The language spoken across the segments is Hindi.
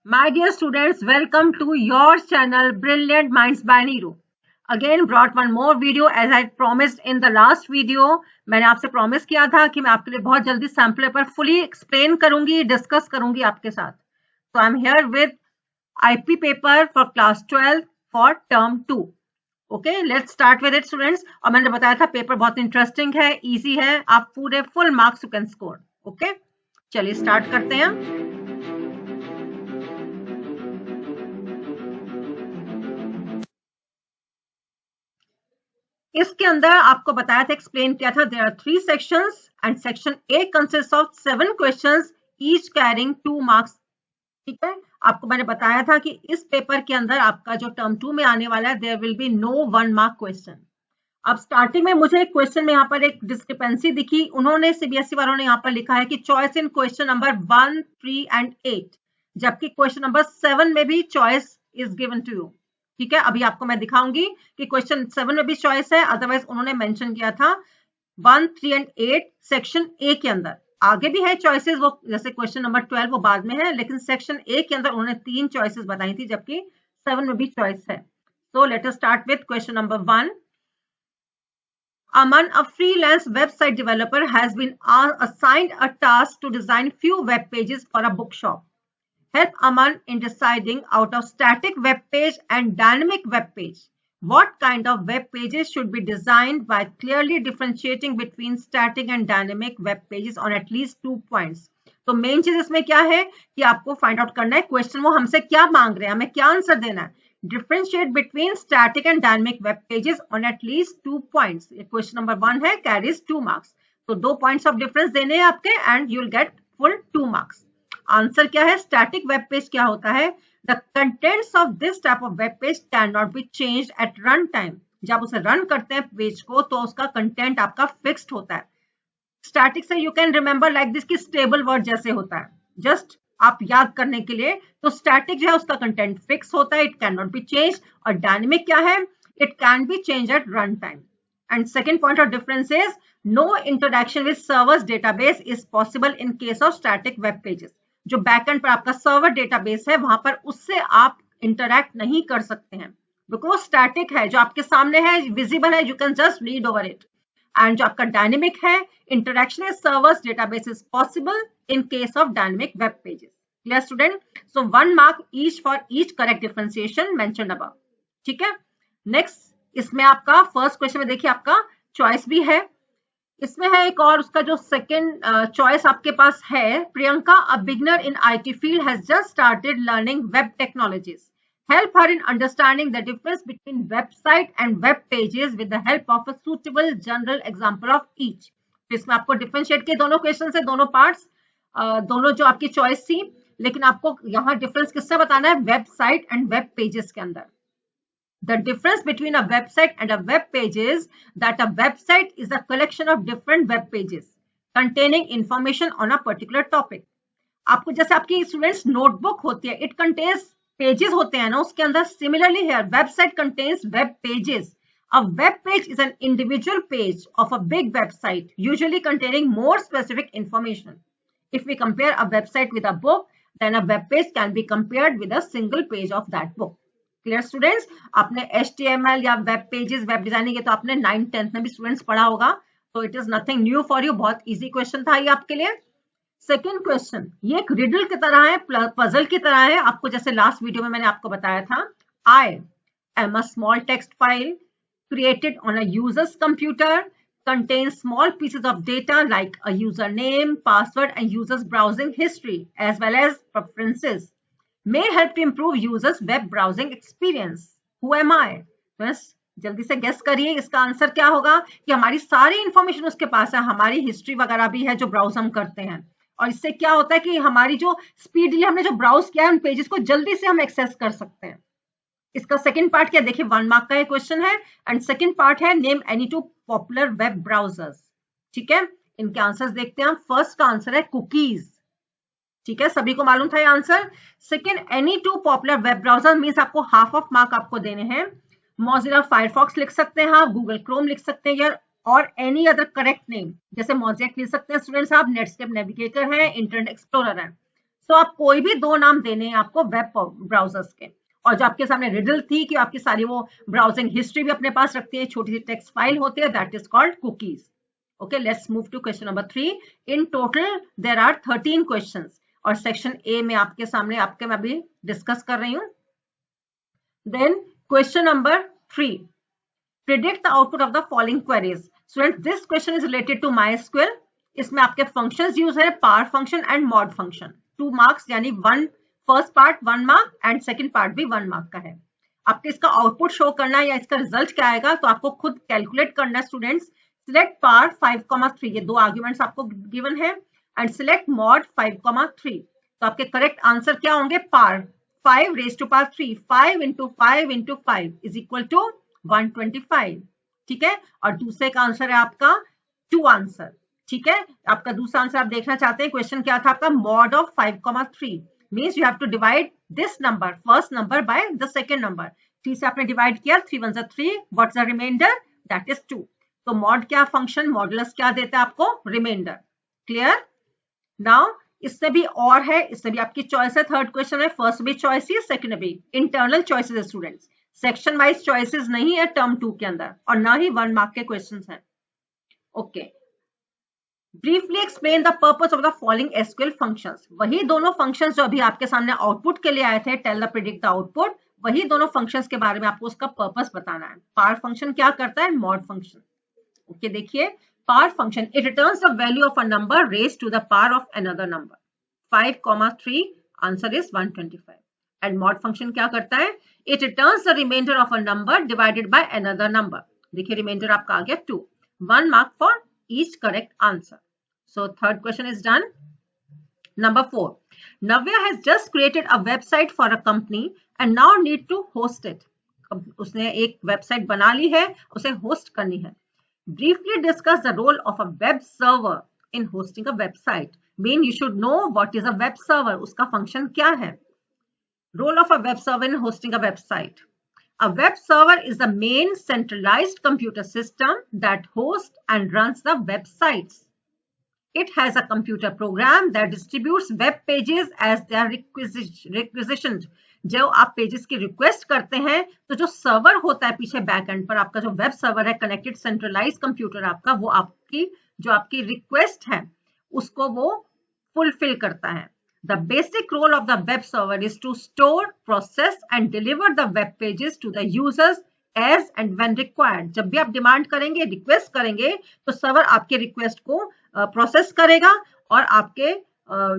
My dear students, welcome to your channel Brilliant Minds by Neeru. Again brought one more video as I promised in the last video. मैंने आपसे प्रॉमिस किया था कि मैं आपके लिए बहुत जल्दी सैम्पल पेपर फुली एक्सप्लेन करूंगी, डिस्कस करूंगी आपके साथ. So I'm here with IP paper for class 12 for term 2. Okay, let's start with it students. और मैंने बताया था पेपर बहुत इंटरेस्टिंग है, इजी है, आप पूरे full marks you can score. Okay, चलिए स्टार्ट करते हैं. इसके अंदर आपको बताया था, एक्सप्लेन किया था, there are 3 sections and section A consist of 7 questions each carrying 2 marks. ठीक है, आपको मैंने बताया था कि इस पेपर के अंदर आपका जो टर्म 2 में आने वाला है, there will be no 1 mark question. अब स्टार्टिंग में मुझे एक क्वेश्चन में यहाँ पर एक डिस्क्रिपेंसी दिखी. उन्होंने सीबीएसई वालों ने यहाँ पर लिखा है कि choice in question number 1, 3 and 8, जबकि क्वेश्चन नंबर 7 में भी choice is given to you. ठीक है, अभी आपको मैं दिखाऊंगी कि क्वेश्चन 7 में भी चॉइस है, अदरवाइज उन्होंने मेंशन किया था 1, 3 एंड 8 सेक्शन ए के अंदर. आगे भी है चॉइसेस, वो जैसे क्वेश्चन नंबर 12 वो बाद में है, लेकिन सेक्शन ए के अंदर उन्होंने 3 चॉइसेस बताई थी, जबकि 7 में भी चॉइस है. So let us start with question number 1. Aman, a freelance website developer, has been assigned a task to design few web pages for a bookshop. Help Aman in deciding out of static web page and dynamic web page. What kind of web pages should be designed by clearly differentiating between static and dynamic web pages on at least 2 points. तो मेन चीज इसमें क्या है कि आपको फाइंड आउट करना है क्वेश्चन वो हमसे क्या मांग रहे हैं, हमें क्या आंसर देना है. Differentiate between static and dynamic web pages on at least 2 points. Question number 1 है, carries 2 marks. तो 2 points of difference देने हैं आपके and you'll get full 2 marks. Answer क्या है? static web page क्या होता है? The contents of this type of web page cannot be changed at run time. जब उसे रन करते हैं पेज को तो उसका कंटेंट आपका फिक्स्ड होता है. स्टैटिक से you can remember like this की स्टेबल वर्ड जैसे होता है, जस्ट आप याद करने के लिए. तो स्टैटिक जो है उसका कंटेंट फिक्स होता है, it can not be change. और डायनेमिक क्या है? It can be change at run time. And second point of difference is no interaction with servers database is possible in case of static web pages. जो बैकएंड पर आपका सर्वर डेटाबेस है वहां पर उससे आप इंटरैक्ट नहीं कर सकते हैं, बिकॉज स्टैटिक है, जो आपके सामने है, विजिबल है, you can just read over it. And जो आपका डायनेमिक है, interaction with servers database is possible in case of dynamic web pages. Clear student? So 1 mark each for each correct differentiation mentioned above. ठीक है, नेक्स्ट इसमें आपका फर्स्ट क्वेश्चन में देखिए आपका चॉइस भी है. इसमें है एक और उसका जो सेकंड चॉइस आपके पास है, Priyanka, a beginner in IT field has just started learning web technologies. Help her in understanding the difference between website and web pages with the help of a suitable general example of each. तो इसमें आपको डिफरेंशिएट के दोनों क्वेश्चन से दोनों पार्ट्स, दोनों जो आपकी चॉइस थी, लेकिन आपको यहाँ डिफरेंस किससे बताना है? वेबसाइट एंड वेब पेजेस के अंदर. The difference between a website and a web page is that a website is a collection of different web pages containing information on a particular topic. आपको जैसे आपकी स्टूडेंट्स नोटबुक होती है, इट कंटेन्स पेजेस होते हैं ना उसके अंदर. सिमिलरली है, website contains web pages. A web page is an individual page of a big website, usually containing more specific information. If we compare a website with a book, then a web page can be compared with a single page of that book. Clear students? आपने HTML या web pages, web designing ये तो आपने 9th 10th में भी स्टूडेंट्स पढ़ा होगा, तो it is nothing new for you. बहुत easy क्वेश्चन था ये आपके लिए. सेकेंड क्वेश्चन, ये एक रिडल की तरह है, पजल की तरह है. आपको जैसे लास्ट वीडियो में मैंने आपको बताया था, I am a small text file created on a user's computer, contains small pieces of data like a username, password and user's browsing history as well as preferences. May help to improve users web browsing experience. Who am I? बस जल्दी से गेस करिए इसका आंसर क्या होगा. कि हमारी सारी इंफॉर्मेशन उसके पास है, हमारी हिस्ट्री वगैरह भी है जो ब्राउज हम करते हैं, और इससे क्या होता है कि हमारी जो स्पीडली हमने जो ब्राउज किया है उन पेजेस को जल्दी से हम एक्सेस कर सकते हैं. इसका सेकंड पार्ट क्या देखिए, 1 मार्क का क्वेश्चन है. एंड सेकंड पार्ट है, name any 2 popular web browsers. ठीक है, इनके आंसर्स देखते हैं हम. फर्स्ट का आंसर है कुकीज. ठीक है, सभी को मालूम था ये answer. Second, any 2 popular web browser means आपको हाफ ऑफ मार्क आपको देने हैं. मोजिला फायरफॉक्स लिख सकते हैं आप, गूगल क्रोम लिख सकते हैं यार, और एनी अदर करेक्ट नेम, जैसे मोज़ेक लिख सकते हैं स्टूडेंट्स आप, नेटस्केप नेविगेटर है, इंटरनेट एक्सप्लोरर है. सो आप कोई भी दो नाम देने हैं आपको वेब ब्राउजर्स के, और जो आपके सामने रिडल थी कि आपकी सारी वो ब्राउजिंग हिस्ट्री भी अपने पास रखती है, छोटी सी टेक्स्ट फाइल होती है, that is called cookies. Okay, let's move to question number 3। In total there are 13 questions, और सेक्शन ए में आपके सामने आपके मैं अभी डिस्कस कर रही हूँ। Then question number 3, predict the output of the following queries. Students, this question is related to MySQL. इसमें आपके functions use है par function and mod function. 2 marks यानी 1 first part 1 mark and second part भी 1 mark का है। आपके इसका आउटपुट शो करना है या इसका रिजल्ट क्या आएगा तो आपको खुद कैलकुलेट करना है स्टूडेंट्स। सिलेक्ट पार 5,3, ये दो आर्ग्यूमेंट्स आपको गिवन है, एंड सिलेक्ट मॉड 5,3। तो आपके करेक्ट आंसर क्या होंगे? पार 5 raise to power 3, 5 into 5 into 5 is equal to 125। ठीक है, और दूसरे का आंसर है आपका 2 आंसर। ठीक है, आपका दूसरा आंसर आप देखना चाहते हैं, क्वेश्चन क्या था आपका? Mod of 5,3 means you have to divide this number first number by the second number. 3 से आपने डिवाइड किया, 3 1 जा 3, what's the remainder? That is 2। तो मॉड क्या फंक्शन, मॉडुलस क्या देता है आपको? रिमाइंडर। क्लियर? नाउ इससे भी और है, इससे भी आपकी चॉइस है। थर्ड क्वेश्चन है, फर्स्ट भी चॉइस है, सेकंड भी इंटरनल चॉइसेस है स्टूडेंट्स, सेक्शन वाइज चॉइसेस नहीं है टर्म 2 के अंदर, और ना ही 1 मार्क के क्वेश्चंस हैं। Okay, briefly explain the purpose of the following SQL functions. वही दोनों फंक्शंस जो अभी आपके सामने आउटपुट के लिए आए थे, tell the predict the output, वही दोनों फंक्शंस के बारे में आपको उसका पर्पस बताना है। पार फंक्शन क्या करता है? Mod function. ओके, देखिए pow function, it returns the value of a number raised to the power of another number. 5,3 answer is 125। And mod function क्या करता है? It returns the remainder of a number divided by another number. देखिए रिमाइंडर आपका आ गया 2, 1 mark for each correct answer. So third question is done. Number 4, Navya has just created a website for a company and now need to host it. उसने एक वेबसाइट बना ली है, उसे होस्ट करनी है। Briefly discuss the role of a web server in hosting a website. Mean you should know what is a web server, उसका फंक्शन क्या है। Role of a web server in hosting a website. A web server is the main centralized computer system that hosts and runs the websites. It has a computer program that distributes web pages as they are requisitioned. जो आप पेजेस की रिक्वेस्ट करते हैं तो जो सर्वर होता है पीछे बैक एंड पर, आपका जो वेब सर्वर है, कनेक्टेड सेंट्रलाइज कंप्यूटर आपका, वो आपकी जो आपकी रिक्वेस्ट है उसको वो फुलफिल करता है। The basic role of the web server is to store, process and deliver the web pages to the users as and when required. जब भी आप डिमांड करेंगे, रिक्वेस्ट करेंगे, तो सर्वर आपके रिक्वेस्ट को प्रोसेस करेगा और आपके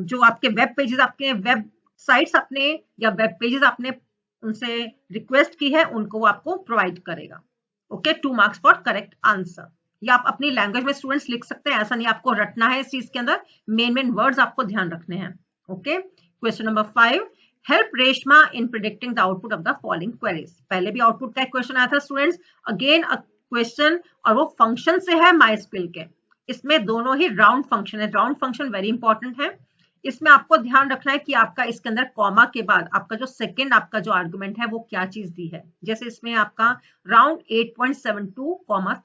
जो आपके वेब पेजेस, आपके वेब साइट्स अपने या वेब पेजेस आपने उनसे रिक्वेस्ट की है, उनको वो आपको प्रोवाइड करेगा। Okay, 2 marks for correct answer. ये आप अपनी लैंग्वेज में स्टूडेंट्स लिख सकते हैं, ऐसा नहीं आपको रटना है इस चीज के अंदर, मेन वर्ड्स आपको ध्यान रखने हैं। Okay, question number 5, help Reshma in predicting the output of the following queries. पहले भी आउटपुट का एक क्वेश्चन आया था स्टूडेंट्स, अगेन अ क्वेश्चन, और वो फंक्शन से है MySQL के। इसमें दोनों ही राउंड फंक्शन है, राउंड फंक्शन वेरी इंपॉर्टेंट है। इसमें आपको ध्यान रखना है कि आपका इसके अंदर कॉमा के बाद आपका जो सेकंड आपका जो आर्गुमेंट है वो क्या चीज दी है। जैसे इसमें आपका राउंड 8.72,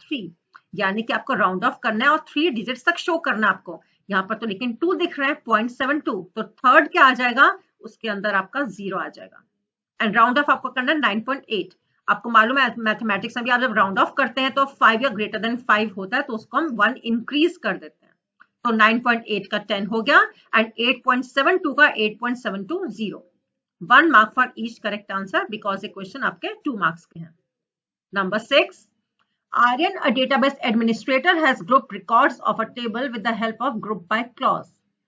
3, यानी कि आपको राउंड ऑफ करना है और 3 डिजिट्स तक शो करना है आपको। यहाँ पर तो लेकिन 2 दिख रहा है, 0.72, तो थर्ड क्या आ जाएगा? उसके अंदर आपका 0 आ जाएगा। एंड राउंड ऑफ आपको करना है 9.8। आपको मालूम है मैथमेटिक्स में भी आप जब राउंड ऑफ करते हैं तो 5 या ग्रेटर देन 5 होता है, तो उसको हम 1 इंक्रीज कर देते हैं। तो 9.8 का 10 हो गया, एंड 8.72 का 8.720। 1 mark for each correct answer, because ये क्वेश्चन आपके 2 मार्क्स के हैं। Number 6, Aryan, a database administrator, has grouped records of a table with the help of group by clause.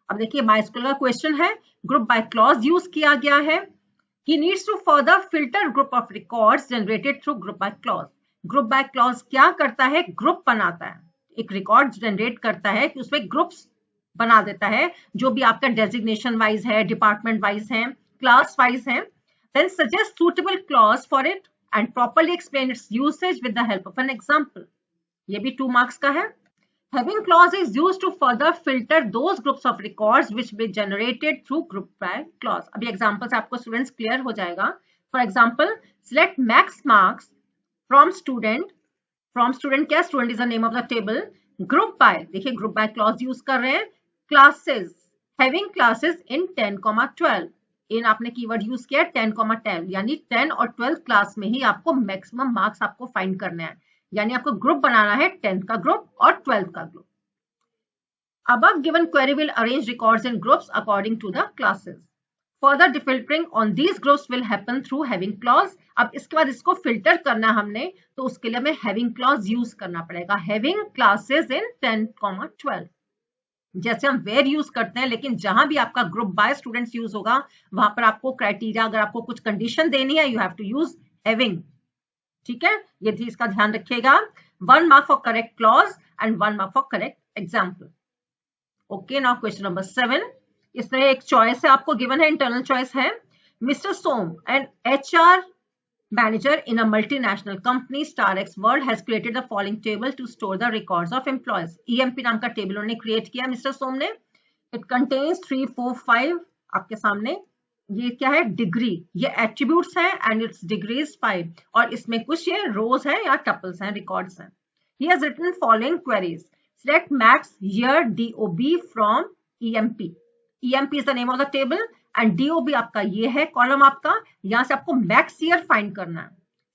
अब देखिए MySQL का क्वेश्चन है, ग्रुप बाय क्लॉज यूज किया गया है। He needs to further filter group of records generated through group by clause. Group by clause क्या करता है? ग्रुप बनाता है, एक रिकॉर्ड जनरेट करता है कि उसमें ग्रुप्स बना देता है, जो भी आपका डेजिग्नेशन वाइज है, डिपार्टमेंट वाइज है, क्लास वाइज है। Then suggest suitable clause for it and properly explain its usage with the help of an example. ये भी 2 मार्क्स का है। Having clause is used to further filter those groups of records which be generated through group by clause. अभी एग्जांपल से आपको स्टूडेंट्स क्लियर हो जाएगा। For example, select max marks from student क्या? Student is the name of the table. Group by, देखिए ग्रुप बाय क्लॉज यूज कर रहे हैं। Classes having classes in 10,12। इन आपने कीवर्ड यूज किया 10,12 यानी 10 और 12 क्लास में ही आपको मैक्सिमम मार्क्स आपको फाइंड करने हैं, यानी आपको ग्रुप बनाना है 10th का ग्रुप और 12th का group. Above given query will arrange records in groups according to the classes. Further defiltering on these groups will happen through having clause. अब इसके बाद इसको फिल्टर करना हमने, तो उसके लिए हमें having clause यूज करना पड़ेगा। Having classes in 10,12 जैसे हम वेयर यूज करते हैं, लेकिन जहां भी आपका ग्रुप बाय स्टूडेंट्स यूज होगा वहां पर आपको क्राइटेरिया, अगर आपको कुछ कंडीशन देनी है, you have to use having. ठीक है, ये भी इसका ध्यान रखिएगा। 1 mark for correct clause and 1 mark for correct example. Okay, now question number 7। इसमें एक चॉइस है आपको गिवन है, इंटरनल चॉइस है। Mister Som and HR manager in a multinational company StarX World has created the following table to store the records of employees. EMP नाम का टेबल उन्होंने क्रिएट किया मिस्टर सोम ने। It contains 3, 4, 5 आपके सामने। ये क्या है? डिग्री, ये एट्रीब्यूट्स हैं एंड इट्स डिग्री इज 5, और इसमें कुछ ये रोज हैं या टपल्स हैं, रिकॉर्ड्स हैं। He has written following queries. Select max year DOB from EMP. EMP is the name of the table and DOB आपका ये है कॉलम आपका, यहां से आपको मैक्स ईयर फाइंड करना है।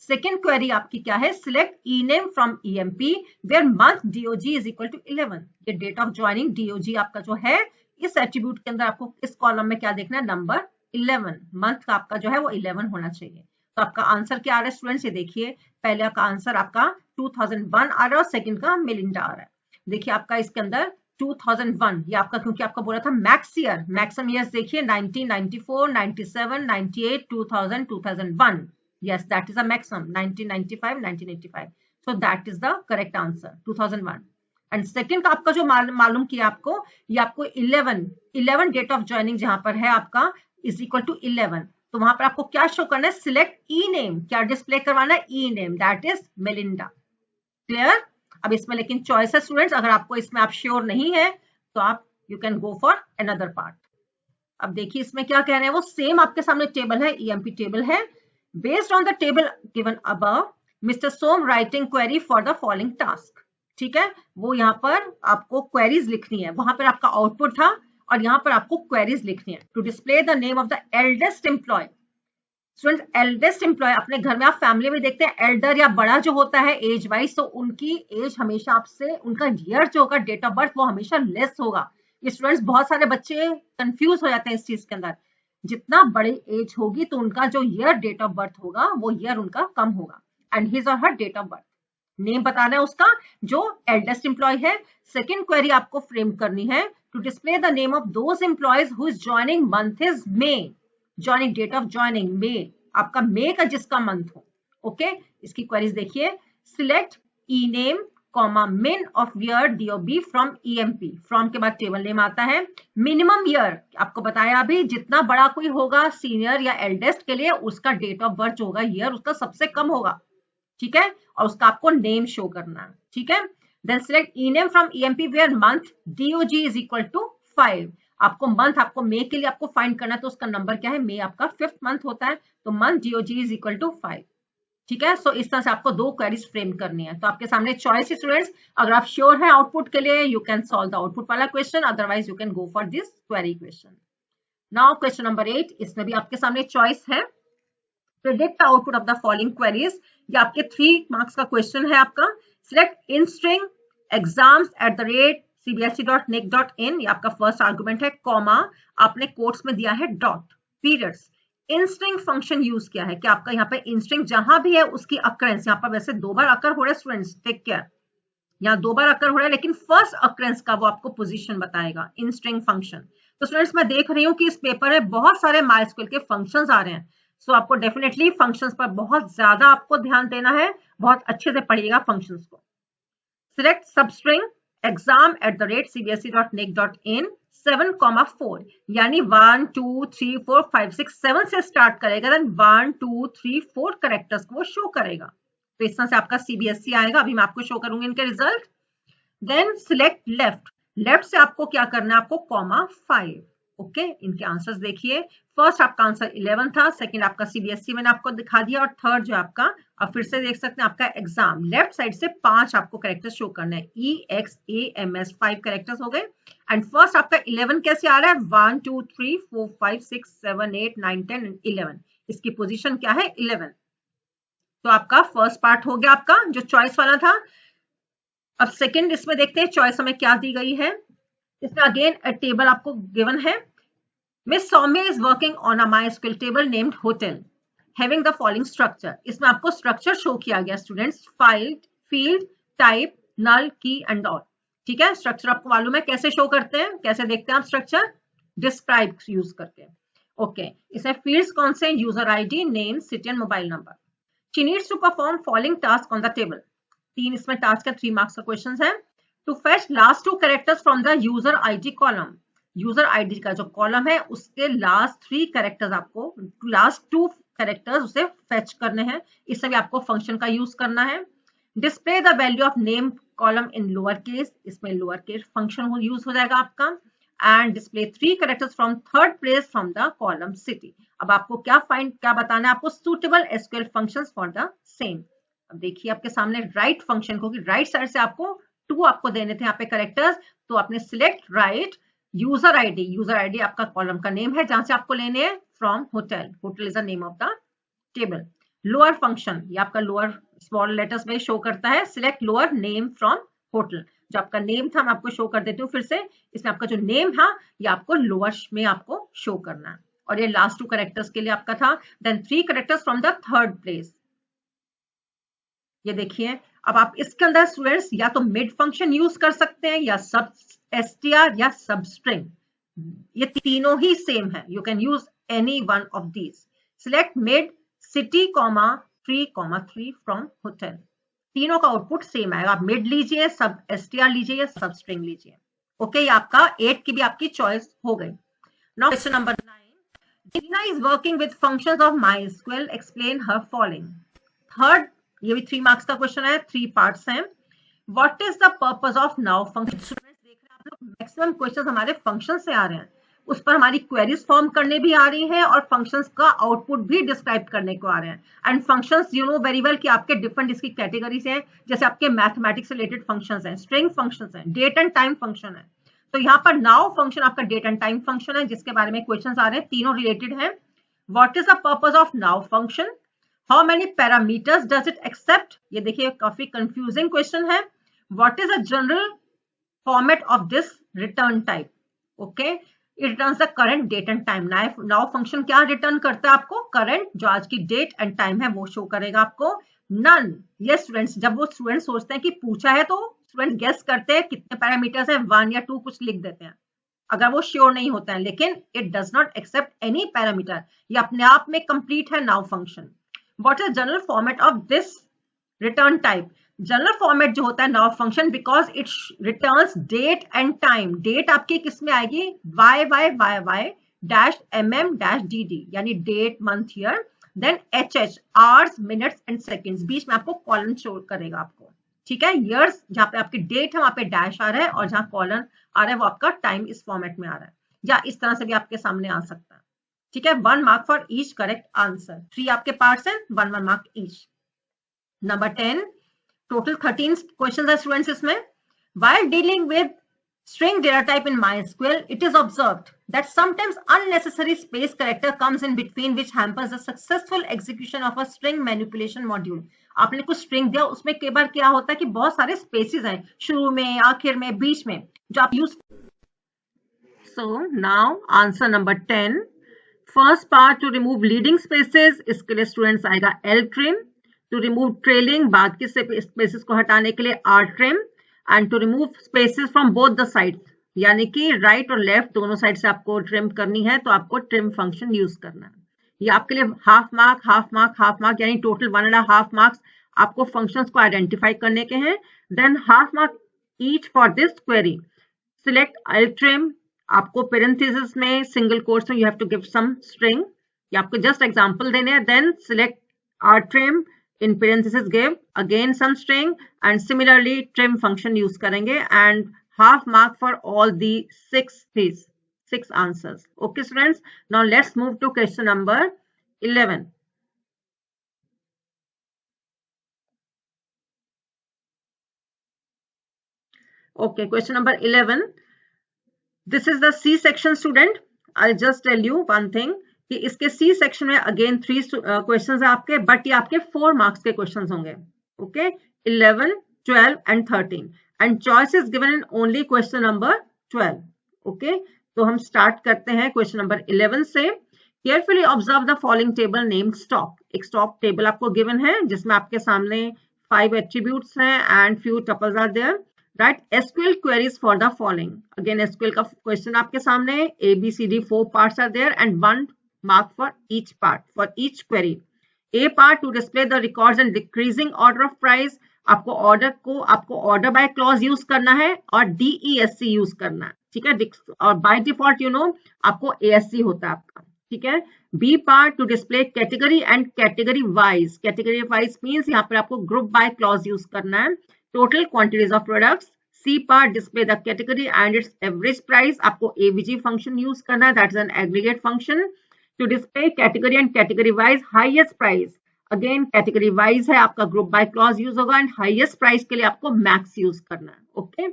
सेकेंड क्वेरी आपकी क्या है? Select E name from EMP where month DOG is equal to 11। ये डेट ऑफ ज्वाइनिंग DOG आपका जो है, इस एट्रीब्यूट के अंदर आपको इस कॉलम में क्या देखना है? नंबर 11, मंथ का आपका जो है वो 11 होना चाहिए। तो आपका आंसर क्या आ रहा है स्टूडेंट्स? ये देखिए, पहले का आंसर आपका 2001 आ रहा है और सेकेंड का मेलिंडा आ रहा है। देखिए आपका इसके अंदर 2001, ये आपका, क्योंकि आपका बोला था मैक्स ईयर, मैक्सिमम ईयर्स देखिए 1994, 97, 98, 2000, 2001। Yes, that is a maximum. 1995, 1985, so that is the correct answer 2001। And second का आपका जो मालूम किया आपको, ये आपको 11 डेट ऑफ ज्वाइनिंग जहां पर है आपका इज इक्वल टू 11, तो वहां पर आपको क्या शो करना है? सिलेक्ट ई नेम, क्या डिस्प्ले करवाना है? E name, that is Melinda. Clear? अब इसमें लेकिन चॉइस है स्टूडेंट्स, अगर आपको इसमें आप श्योर नहीं है तो आप you can go for another part. अब देखिए इसमें क्या कह रहे हैं, वो सेम आपके सामने टेबल है, EMP टेबल है। Based on the table given above, mister Som writing query for the following task. ठीक है, वो यहाँ पर आपको क्वेरीज लिखनी है, वहां पर आपका आउटपुट था और यहाँ पर आपको क्वेरीज लिखनी है। To display the name of the eldest employee. Student, eldest employee, अपने घर में आप फैमिली में देखते हैं एल्डर या बड़ा जो होता है एज वाइज, तो उनकी एज हमेशा आपसे, उनका ईयर जो होगा, डेट ऑफ बर्थ, वो हमेशा लेस होगा। ये स्टूडेंट्स बहुत सारे बच्चे कंफ्यूज हो जाते हैं इस चीज के अंदर। जितना बड़ी एज होगी तो उनका जो ईयर डेट ऑफ बर्थ होगा वो ईयर उनका कम होगा। And his or her date of birth, name बताना है उसका जो एल्डेस्ट एम्प्लॉय है। सेकेंड क्वेरी आपको फ्रेम करनी है, to display the name of those employees whose joining month is May. Joining date of joining May, आपका मे का जिसका मंथ हो। ओके, इसकी क्वेरीज देखिए। सिलेक्ट ई नेम कॉमा मिन of year DOB from EMP। From के बाद टेबल नेम आता है। मिनिमम ईयर आपको बताया अभी, जितना बड़ा कोई होगा सीनियर या एल्डेस्ट के लिए, उसका डेट ऑफ बर्थ जो होगा, ईयर उसका सबसे कम होगा। ठीक है, और उसका आपको नेम शो करना है। ठीक है, then select E name from EMP where month DOG is equal to 5। आपको मंथ, आपको मे के लिए आपको फाइंड करना है, तो उसका नंबर क्या है? मे आपका 5th मंथ होता है, तो month DOG is equal to 5। ठीक है, सो इस तरह से आपको दो क्वेरीज फ्रेम करनी है। तो आपके सामने चॉइस है स्टूडेंट्स, अगर आप श्योर है आउटपुट के लिए, you can solve the output वाला question, otherwise you can go for this query question. Now question number 8, इसमें भी आपके सामने चॉइस है। Predict the output of the following queries. ये आपके 3 मार्क्स का क्वेश्चन है आपका। सिलेक्ट इन स्ट्रिंग exams@cbse.nic.in, ये आपका फर्स्ट आर्गुमेंट है, कॉमा आपने कोट्स में दिया है डॉट, पीरियड्स। इंस्ट्रिंग फंक्शन यूज किया है कि आपका यहाँ पे इंस्ट्रिंग जहां भी है उसकी अकरेंस, यहाँ पर वैसे 2 बार अकर हो रहा है स्टूडेंट्स, टेक केयर, यहाँ 2 बार अकर हो रहा है, लेकिन फर्स्ट अकरेंस का वो आपको पोजीशन बताएगा इंस्ट्रिंग फंक्शन। तो स्टूडेंट्स मैं देख रही हूँ कि इस पेपर में बहुत सारे MySQL के फंक्शंस आ रहे हैं, सो आपको डेफिनेटली फंक्शंस पर बहुत ज्यादा आपको ध्यान देना है, बहुत अच्छे से पढ़िएगा फंक्शंस को। सिलेक्ट सबस्ट्रिंग exam@cbse.nic.in 7,4, यानी 1 2 3 4 5 6 7 से स्टार्ट करेगा, देन 1 2 3 4 कैरेक्टर्स को वो शो करेगा। तो इस तरह से आपका CBSE आएगा। अभी मैं आपको शो करूंगी इनके result. Then select left, left से आपको क्या करना है? आपको कॉमा 5, ओके, इनके आंसर्स देखिए। फर्स्ट आपका आंसर 11 था, सेकंड आपका सीबीएसई मैंने आपको दिखा दिया, और थर्ड जो आपका, अब फिर से देख सकते हैं आपका एग्जाम, लेफ्ट साइड से 5 आपको कैरेक्टर्स शो करना है, EXAMS 5 कैरेक्टर्स हो गए। एंड फर्स्ट आपका 11 कैसे आ रहा है, 1 2 3 4 5 6 7 8 9 10 11, इसकी पोजीशन क्या है 11। तो आपका फर्स्ट पार्ट हो गया आपका जो चॉइस वाला था। अब सेकंड इसमें देखते हैं चॉइस हमें क्या दी गई है। इसमें अगेन टेबल आपको गिवन है, Miss Soumya is working on a MySQL table named hotel having the following structure। इसमें आपको स्ट्रक्चर शो किया गया स्टूडेंट्स, फील्ड, टाइप, नल, की एंड ऑल। ठीक है, स्ट्रक्चर आपको मालूम है कैसे शो करते हैं, कैसे देखते हैं आप स्ट्रक्चर, डिस्क्राइब यूज करके। ओके, इसमें फील्ड्स कौन से, user ID, name, city and mobile number. She needs to perform following task on the table. 3 इसमें टास्क का 3 मार्क्स का क्वेश्चन है। To fetch last 2 characters from the user ID column. User ID का जो कॉलम है उसके लास्ट 3 कैरेक्टर्स आपको, लास्ट 2 कैरेक्टर्स उसे फेच करने हैं। इससे भी आपको फंक्शन का यूज करना है। Display the value of name column in lower case, इसमें लोअर केस फंक्शन यूज हो जाएगा आपका। And display 3 characters from third place from the column city. अब आपको क्या बताना है, आपको suitable SQL functions for the same. अब देखिए आपके सामने राइट फंक्शन को, राइट साइड से आपको 2 आपको देने थे यहाँ पे कैरेक्टर्स, तो आपने सिलेक्ट राइट यूजर आईडी आपका कॉलम का नेम है जहां से आपको लेने हैं, from hotel, hotel is the name of the table. Lower function, ये आपका लोअर स्मॉल लेटर्स में शो करता है, select lower name from hotel. जो आपका नेम था मैं आपको शो कर देती हूँ फिर से, इसमें आपका जो नेम था ये आपको लोअर में आपको शो करना है, और ये लास्ट 2 कैरेक्टर्स के लिए आपका था। Then 3 characters from the third place. ये देखिए, अब आप इसके अंदर स्टूडेंट्स या तो मिड फंक्शन यूज कर सकते हैं, या सब str या सब स्ट्रिंग, ये तीनों ही सेम है। You can use any one of these. Select mid, city, 3 from hotel. तीनों का आउटपुट सेम आएगा, आप मिड लीजिए, सब str लीजिए या सब स्ट्रिंग लीजिए। ओके, ये आपका 8 की भी आपकी चॉइस हो गई। Now question number 9, Dina is working with functions of MySQL, explain her following। Third, ये भी 3 मार्क्स का क्वेश्चन है, 3 पार्ट्स हैं। What is the purpose of now function. Students देख रहे हैं आप लोग, मैक्सिमम क्वेश्चंस हमारे फंक्शन से आ रहे हैं, उस पर हमारी क्वेरीज फॉर्म करने भी आ रही हैं, और फंक्शंस का आउटपुट भी डिस्क्राइब करने को आ रहे हैं। And functions you know very well कि आपके डिफरेंट इसकी कैटेगरीज हैं, जैसे आपके मैथमेटिक्स रिलेटेड फंक्शंस हैं, स्ट्रिंग फंक्शंस हैं, डेट एंड टाइम फंक्शन है। तो यहाँ पर नाउ फंक्शन आपका डेट एंड टाइम फंक्शन है, जिसके बारे में क्वेश्चंस आ रहे हैं, तीनों रिलेटेड हैं। What is the purpose of now function, how many parameters does it accept. ये देखिए काफी कंफ्यूजिंग क्वेश्चन है। What is the general format of this return type. Okay, it returns the current date and time. Now function क्या रिटर्न करता है आपको, करंट जो आज की डेट एंड टाइम है वो शो करेगा आपको। नन, ये स्टूडेंट्स जब वो स्टूडेंट सोचते हैं कि पूछा है तो स्टूडेंट गेस करते हैं कितने पैरामीटर्स हैं, 1 या 2 कुछ लिख देते हैं अगर वो श्योर नहीं होता है, लेकिन it does not accept any parameter, ये अपने आप में कंप्लीट है now function. What is general format of this return type. General format जो होता है now function, because it returns date and time. Date आपकी किस में आएगी, YY dash MM dash DD, यानी date, month, year. Then HH, hours, minutes and seconds, बीच में आपको कॉलन शो करेगा आपको। ठीक है, ईयर्स जहाँ पे आपकी डेट है वहां पे डैश आ रहा है, और जहाँ कॉलन आ रहा है वो आपका टाइम इस फॉर्मेट में आ रहा है, या इस तरह से भी आपके सामने आ सकता है। ठीक है, 1 mark for each correct answer. 3 आपके पार्ट्स हैं, 1 mark each. Number 10, total 13 questions है स्टूडेंट्स इसमें। While dealing with string data type in MySQL, it is observed that sometimes unnecessary space character comes in between, which hampers the successful execution of a string manipulation module। आपने कुछ स्ट्रिंग दिया, उसमें कई बार क्या होता है कि बहुत सारे स्पेसेस हैं, शुरू में, आखिर में, बीच में, जो आप use. So now answer number 10, first part, to remove leading spaces, इसके लिए स्टूडेंट्स आएगा ltrim। टू रिमूव ट्रेलिंग, बाद के स्पेसेस को हटाने के लिए rtrim। And to remove spaces from both the side, यानी कि राइट और लेफ्ट दोनों साइड से आपको ट्रिम करनी है, तो आपको ट्रिम फंक्शन यूज करना है। ये आपके लिए half mark, half mark, half mark, यानी टोटल 1.5 मार्क्स आपको फंक्शंस को आइडेंटिफाई करने के हैं। Then half mark each for this query. Select ltrim, आपको पेरेंथेसिस में सिंगल कोट्स में you have to give some string, ये आपको जस्ट एग्जांपल देने हैं। Then select rtrim, in parenthesis give again some string, and similarly trim function use करेंगे, and half mark for all the 6 keys। 6 answers. Okay, students. Now let's move to question number 11. Okay, question number 11. This is the C section, student. I'll just tell you one thing कि इसके C section में again 3 questions है आपके, but ये आपके 4 marks के questions होंगे. Okay, 11, 12 and 13. And choice is given in only question number 12. Okay, तो हम start करते हैं question number 11 से. Carefully observe the following table named stock. एक stock table आपको given है जिसमें आपके सामने 5 attributes हैं and few tuples are there. Write SQL queries for the following. Again SQL का question आपके सामने है. A, B, C, D 4 parts are there and 1 mark for each part, for each query. A part to display the records in decreasing order of price. आपको order by clause use करना है और DESC use करना है. ठीक है, और by default you know आपको ASC होता है आपका. ठीक है. B part to display category and category wise. Category wise means यहाँ पर आपको group by clause use करना है. Total quantities of products. C part display the category and its average price. आपको AVG function use करना है, that is an aggregate function. To display category and category wise highest price. Again category wise है आपका group by clause use होगा and highest price के लिए आपको max use करना है. Okay.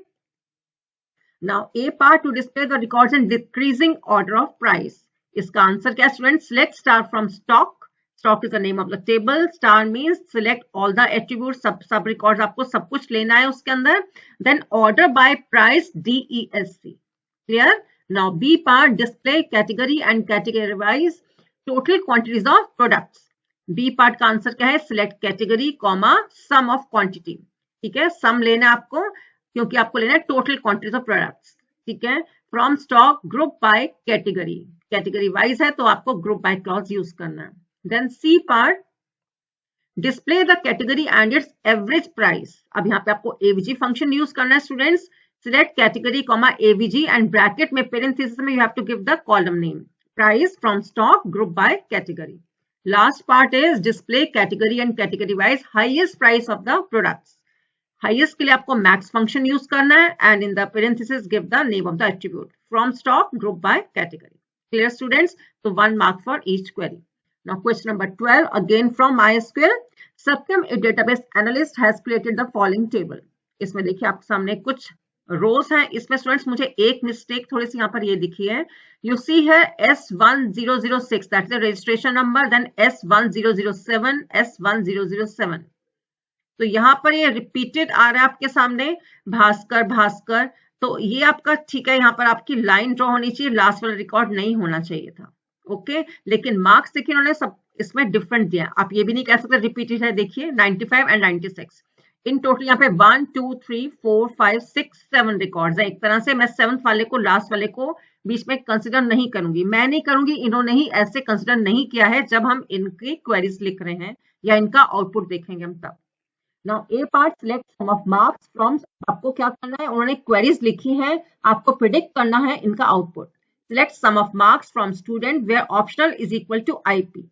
Now A part to display the records in decreasing order of price. इसका आंसर क्या student? Select star from stock. Stock is the name of the table. Star means select all the attributes, sub records आपको सब कुछ लेना है उसके अंदर. Then order by price DESC. Clear? Now B part display category and category wise total quantities of products. B part का आंसर क्या है? Select category, sum of quantity. ठीक है, sum लेना है आपको क्योंकि आपको लेना है total quantities of products. ठीक है, from stock group by category. Category wise है तो आपको group by clause use करना है. Then C part display the category and its average price. अब यहाँ पे आपको AVG function use करना है students. Select category, AVG and bracket में parenthesis में you have to give the column name. Price from stock group by category. Last part is display category and category wise highest price of the products. Highest के लिए आपको max function use करना है and in the parenthesis give the name of the attribute. From stock group by category. Clear students? So 1 mark for each query. Now question number 12 again from MySQL. Subcam, a database analyst has created the following table. इसमें देखिए आपके सामने कुछ rows हैं. इसमें students मुझे एक mistake थोड़ी सी यहाँ पर ये दिखी है. You see here S1006, that's the registration number, then S1007, S1007. तो यहाँ पर ये repeated आ रहा है आपके सामने भास्कर. तो ये आपका ठीक है, यहाँ पर आपकी लाइन ड्रॉ होनी चाहिए, लास्ट वाला रिकॉर्ड नहीं होना चाहिए था. ओके, लेकिन मार्क्स देखिए उन्होंने सब इसमें डिफरेंट दिया. आप ये भी नहीं कह सकते रिपीटेड है. देखिए 95 एंड 96 इन टोटल यहाँ पे 1 2 3 4 5 6 7 रिकॉर्ड्स है. एक तरह से मैं 7th वाले को, लास्ट वाले को बीच में कंसिडर नहीं करूंगी. मैं नहीं करूंगी, इन्होंने ही ऐसे कंसिडर नहीं किया है जब हम इनकी क्वेरीज लिख रहे हैं या इनका आउटपुट देखेंगे हम तब. Now A part select sum of marks from. आपको क्या करना है, उन्होंने क्वेरीज लिखी है, आपको प्रिडिक्ट करना है इनका output. Select sum of marks from student where optional is equal to IP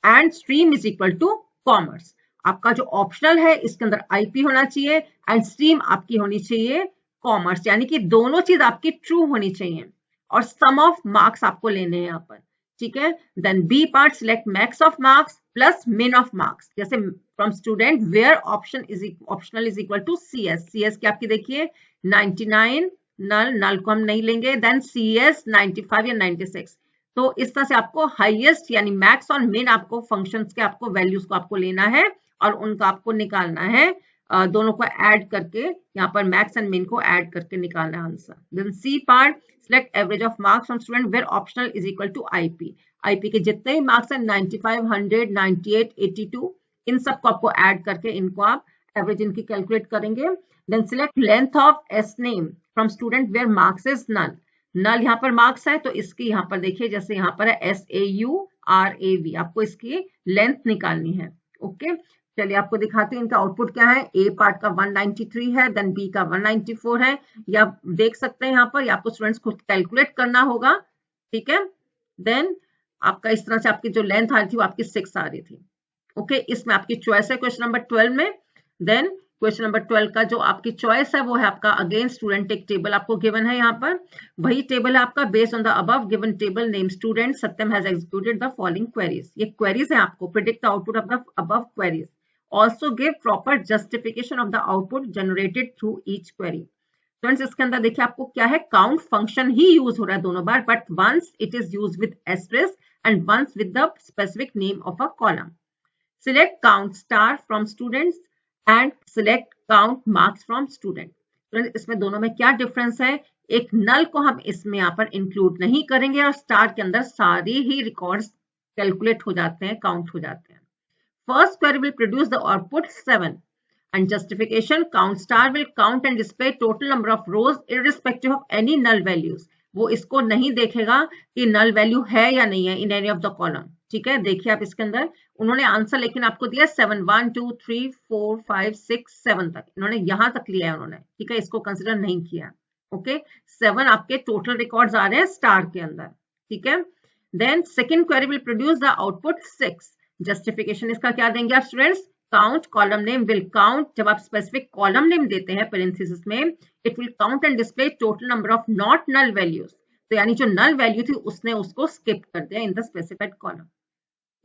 and stream is equal to commerce. आपका जो ऑप्शनल है इसके अंदर IP होना चाहिए एंड स्ट्रीम आपकी होनी चाहिए कॉमर्स, यानी कि दोनों चीज आपकी ट्रू होनी चाहिए और सम ऑफ मार्क्स आपको लेने हैं यहाँ पर. ठीक है. Then B part select max of marks plus min of marks. जैसे from student where optional is equal to CS. CS की आपकी देखिए 99, नल को हम नहीं लेंगे. देन CS 95 या 96. तो इस तरह से आपको हाईएस्ट यानी मैक्स और मिन आपको फंक्शंस के आपको वैल्यूज को आपको लेना है और उनका आपको निकालना है. दोनों को ऐड करके यहाँ पर मैक्स एंड मिन को ऐड करके निकालना है answer. Then C part select average of marks from student where optional is equal to IP. IP के जितने भी मार्क्स हैं 95, 100, 98, 82 इन सबको आपको ऐड करके इनको आप एवरेज इनकी कैलकुलेट करेंगे. Then select length of S name from student where marks is null. Null यहाँ पर मार्क्स है तो इसकी यहाँ पर देखिए जैसे यहाँ पर है SAURAV, आपको इसकी लेंथ निकालनी है. ओके, चलिए आपको दिखाते हैं इनका आउटपुट क्या है. ए पार्ट का 193 है, देन बी का 194 है. या देख सकते हैं यहाँ पर, आपको स्टूडेंट्स खुद कैलकुलेट करना होगा. ठीक है. देन आपका इस तरह से आपकी जो लेंथ आ रही थी वो आपकी 6 आ रही थी. ओके, इसमें आपकी चॉइस है क्वेश्चन नंबर 12 में. देन क्वेश्चन नंबर 12 का जो आपकी चॉइस है वो है आपका अगेन स्टूडेंट एक टेबल आपको गिवन है, यहाँ पर वही टेबल है आपका based on the above given table name student Satyam has executed the following queries. ये क्वेरीज है आपको predict the output of the above queries, also give proper justification of the output generated through each query. Friends इसके अंदर देखिए आपको क्या है, काउंट फंक्शन ही यूज हो रहा है दोनों बार, but once it is use with asterisk and once with the specific name of a column. Select count star from students and select count marks from student. इसमें दोनों में क्या डिफरेंस है, एक नल को हम इसमें यहाँ पर इंक्लूड नहीं करेंगे और स्टार के अंदर सारे ही रिकॉर्ड्स कैलकुलेट हो जाते हैं, काउंट हो जाते हैं। First query will produce the output 7 and justification count star will count and display total number of rows irrespective of any null values। वो इसको नहीं देखेगा कि नल वैल्यू है या नहीं है in any of the column. ठीक है, देखिए आप इसके अंदर उन्होंने आंसर लेकिन आपको दिया 7, 1 2 3 4 5 6 7 तक, इन्होंने यहां तक लिया है उन्होंने। ठीक है, इसको कंसिडर नहीं किया। ओके, 7 आपके टोटल रिकॉर्ड्स आ रहे हैं स्टार के अंदर। ठीक है, then second query will produce the output 6। Justification इसका क्या देंगे आप students, count column name will count, जब आप स्पेसिफिक कॉलम नेम देते हैं पेरेंथेसिस में, it will count and display total number of not null values. तो यानी जो नल वैल्यू थी उसने उसको स्किप कर दिया in the specified column.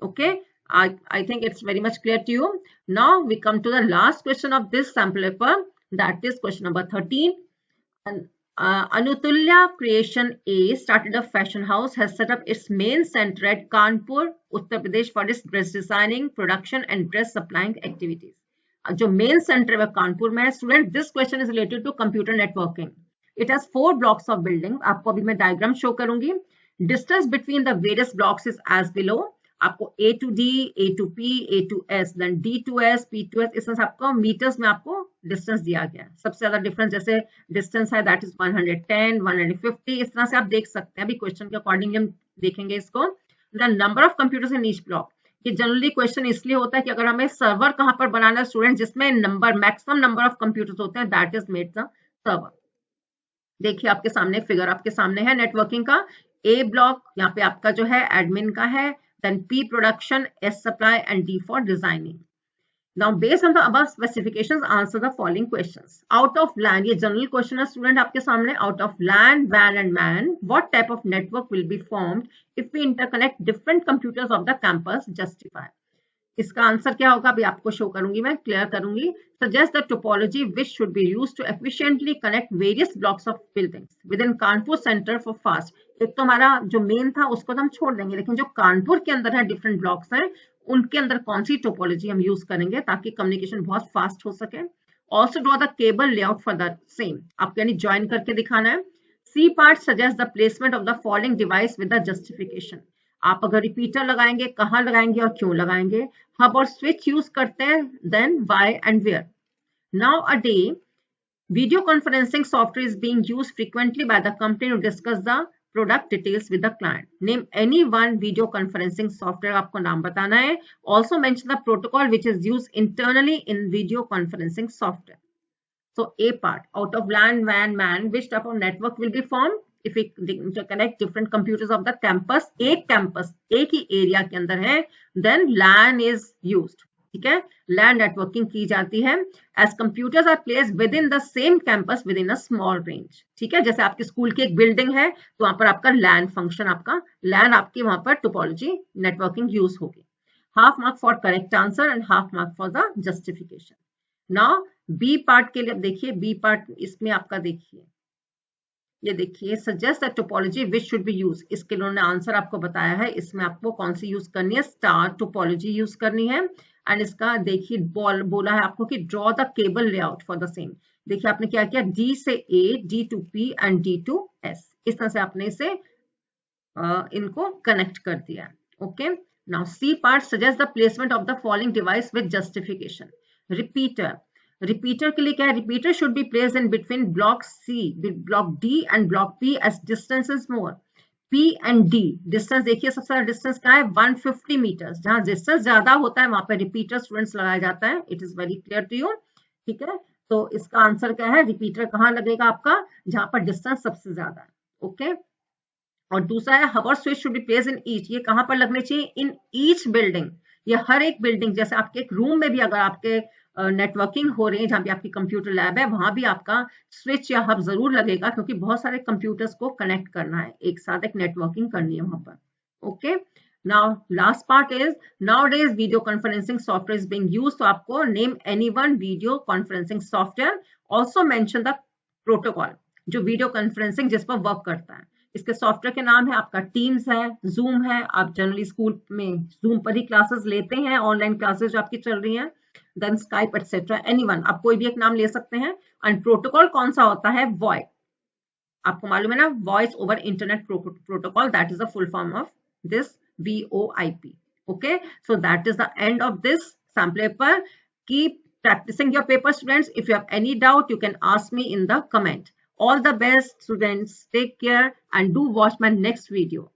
Okay, I think it's very much clear to you. Now we come to the last question of this sample paper, that is question number 13. Anutulya Creation A started a fashion house, has set up its main center at Kanpur, Uttar Pradesh for its dress designing, production and dress supplying activities. जो main center है कानपुर में है student, this question is related to computer networking. It has 4 blocks of building. आपको अभी मैं diagram show करूंगी. Distance between the various blocks is as below. आपको A to D, A to P, A to S, then D to S, P to S, इसमें आपको मीटर्स में आपको डिस्टेंस दिया गया है। सबसे ज्यादा डिफरेंस जैसे डिस्टेंस है दैट इज 110, 150, इस तरह से आप देख सकते हैं। अभी क्वेश्चन के अकॉर्डिंगली हम देखेंगे इसको। The number of computers in each block, ये जनरली क्वेश्चन इसलिए होता है कि अगर हमें सर्वर कहाँ पर बनाना है स्टूडेंट जिसमें मैक्सिमम नंबर ऑफ कंप्यूटर्स होते हैं, that is made the server. देखिए आपके सामने फिगर आपके सामने है नेटवर्किंग का। ए ब्लॉक यहाँ पे आपका जो है एडमिन का है, then P production, S supply and D for designing. Now based on the above specifications answer the following questions. Out of LAN, ये general question है student आपके सामने। Out of LAN, WAN and MAN, what type of network will be formed if we interconnect different computers of the campus? Justify. इसका आंसर क्या होगा अभी आपको शो करूंगी, मैं क्लियर करूंगी। Suggest the topology which should be used to efficiently connect various blocks of buildings within Kanpur Center for fast। एक तो हमारा जो मेन था उसको तो हम छोड़ देंगे, लेकिन जो कानपुर के अंदर है डिफरेंट ब्लॉक्स हैं उनके अंदर कौन सी टोपोलॉजी हम यूज करेंगे ताकि कम्युनिकेशन बहुत फास्ट हो सके। Also draw the cable layout for the same, आपको यानी ज्वाइन करके दिखाना है। C part suggest the placement of the following device with the justification. आप अगर रिपीटर लगाएंगे कहाँ लगाएंगे और क्यों लगाएंगे। हब और स्विच यूज करते हैं, then why and where. Nowadays video conferencing software is being used frequently by the company to discuss the product details with the client. Name any one video conferencing software, आपको नाम बताना है। Also mention the protocol which is used internally in video conferencing software. So a part, out of LAN, WAN, MAN, which type of network will be formed if we interconnect different computers of the campus। एक कैंपस एक ही एरिया के अंदर है, then LAN is used। ठीक है, LAN नेटवर्किंग की जाती है। as computers are placed within the same campus within a small range। ठीक है, जैसे आपके स्कूल की एक बिल्डिंग है तो वहां पर आपका LAN फंक्शन, आपका LAN आपकी वहां पर टोपोलॉजी नेटवर्किंग यूज होगी। Half mark for correct answer and half mark for the justification. Now B part के लिए देखिए, बी पार्ट इसमें आपका देखिए, ये देखिए suggest the topology which should be use. इसके लिए उन्होंने आंसर आपको बताया है, इसमें आपको कौन सी यूज करनी है, स्टार टोपोलॉजी यूज करनी है। एंड इसका देखिए बोला है आपको कि draw the cable layout for the same. देखिए आपने क्या किया, डी से A, D to P and D to S, इस तरह से आपने इसे इनको कनेक्ट कर दिया। Okay, now C part suggest the placement of the following device with justification. Repeater, repeater के लिए क्या है, repeater should be placed in between block C, block D and block P as distance is more. P and D distance देखिए सबसे ज्यादा डिस्टेंस क्या है, 150 मीटर्स। जहां डिस्टेंस ज्यादा होता है वहां पर रिपीटर स्टूडेंट्स लगाया जाता है। It is very clear to you. ठीक है, तो इसका आंसर क्या है, रिपीटर कहाँ लगेगा आपका, जहां पर डिस्टेंस सबसे ज्यादा है। ओके, और दूसरा है हब और switch should be placed in each. ये कहां पर लगने चाहिए, इन ईच बिल्डिंग। ये हर एक बिल्डिंग, जैसे आपके एक रूम में भी अगर आपके नेटवर्किंग हो रही है, जहाँ भी आपकी कंप्यूटर लैब है, वहां भी आपका स्विच या हब जरूर लगेगा, क्योंकि बहुत सारे कंप्यूटर्स को कनेक्ट करना है, एक साथ एक नेटवर्किंग करनी है वहां पर. Okay, now last part is nowadays video conferencing software is being used. तो आपको name any one video conferencing software, also mention the protocol जो वीडियो कॉन्फ्रेंसिंग जिस पर वर्क करता है. इसके सॉफ्टवेयर के नाम है आपका टीम्स है, जूम है. आप जनरली स्कूल में जूम पर ही क्लासेस लेते हैं, ऑनलाइन क्लासेस जो आपकी चल रही हैं, देन स्काइप एक्सेट्रा, एनीवन, आप कोई भी एक नाम ले सकते हैं. एंड प्रोटोकॉल कौन सा होता है? वॉइस. आपको मालूम है ना, voice over internet protocol, that is the full form of this VoIP. Okay, so that is the end of this sample paper. Keep practicing your paper, students. If you have any doubt, you can ask me in the comment. All the best, students. Take care and do watch my next video.